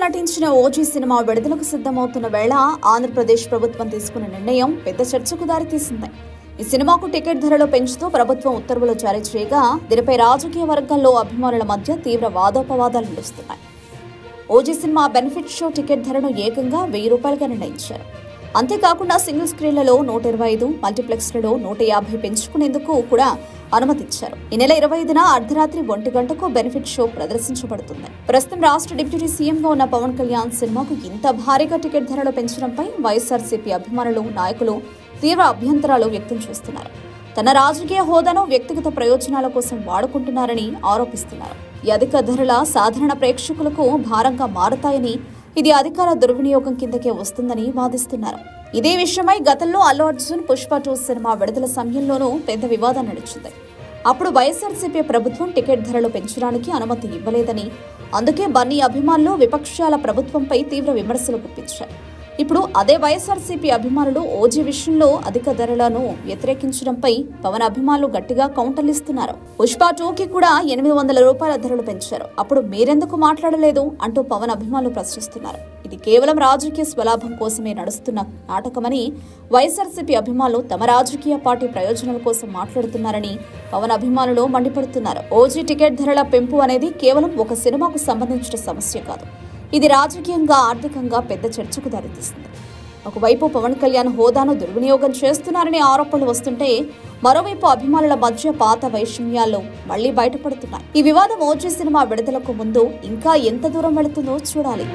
నటించిన OG cinema విడుదలకు సిద్ధమవుతున్న వేళ ఆంధ్రప్రదేశ్ ప్రభుత్వం తీసుకున్న నిర్ణయం పెద్ద చర్చకు దారితీసింది. ఈ సినిమాకు టికెట్ ధరలు పెంచుతూ ప్రభుత్వం ఉత్తర్వులు జారీ చేయగా దీనిపై రాజకీయ వర్గాల్లో అభిమానుల మధ్య తీవ్ర వాదోపవాదాలు నడుస్తున్నాయి. OG cinema benefit show ticket ధరను ఏకంగా ₹1000గా నిర్ణయించారు. అంతేకాకుండా సింగిల్ స్క్రీన్లలో 125, మల్టీప్లెక్స్లలో 150 పెంచుకునేందుకు కూడా అనుమతిచ్చారు. ఈ నెల 25న అర్ధరాత్రి 1 గంటకు బెనిఫిట్ షో ప్రదర్శించబడుతుంది. ప్రస్తుతం రాష్ట్ర డిప్యూటీ సీఎంగా ఉన్న పవన్ కళ్యాణ్ సినిమాకు ఇంత భారీగా టికెట్ ధరలు పెంచడంపై వైఎస్ఆర్సీపీ అభిమానులు, నాయకులు తీవ్ర అభ్యంతరాలు వ్యక్తం చేస్తున్నారు. తన రాజకీయ హోదాను వ్యక్తిగత ప్రయోజనాల కోసం వాడుకుంటున్నారని ఆరోపిస్తున్నారు. ఈ అధిక ధరల సాధారణ ప్రేక్షకులకు భారంగా మారతాయని, ఇది అధికార దుర్వినియోగం కిందకే వస్తుందని వాదిస్తున్నారు. ఇదే విషయమై గతంలో అల్లు అర్జున్ పుష్ప 2 సినిమా విడుదల సమయంలోనూ పెద్ద వివాదం నడిచింది. అప్పుడు వైఎస్ఆర్సీపీ ప్రభుత్వం టికెట్ ధరలు పెంచడానికి అనుమతి ఇవ్వలేదని, అందుకే బన్నీ అభిమానులు విపక్షాల ప్రభుత్వంపై తీవ్ర విమర్శలు గుప్పించారు. ఇప్పుడు అదే వైఎస్ఆర్సీపీ అభిమానులు ఓజీ విషయంలో అధిక ధరలను వ్యతిరేకించడంపై పవన్ అభిమానులు గట్టిగా కౌంటర్లిస్తున్నారు. పుష్ప 2కి కూడా ₹800 ధరలు పెంచారు. అప్పుడు మీరెందుకు మాట్లాడలేదు అంటూ పవన్ అభిమానులు ప్రశ్నిస్తున్నారు. ఇది కేవలం రాజకీయ స్వలాభం కోసమే నడుస్తున్న నాటకమని, వైఎస్ఆర్సీపీ అభిమానులు తమ రాజకీయ పార్టీ ప్రయోజనాల కోసం మాట్లాడుతున్నారని పవన్ అభిమానులు మండిపడుతున్నారు. ఓజీ టికెట్ ధరల పెంపు అనేది కేవలం ఒక సినిమాకు సంబంధించిన సమస్య కాదు. ఇది రాజకీయంగా, ఆర్థికంగా పెద్ద చర్చకు దారితీస్తుంది. ఒకవైపు పవన్ కళ్యాణ్ హోదాను దుర్వినియోగం చేస్తున్నారనే ఆరోపణలు వస్తుంటే, మరోవైపు అభిమానుల మధ్య పాత వైషమ్యాలు మళ్లీ బయటపడుతున్నాయి. ఈ వివాదం ఓజీ సినిమా విడుదలకు ముందు ఇంకా ఎంత దూరం వెళుతుందో చూడాలి.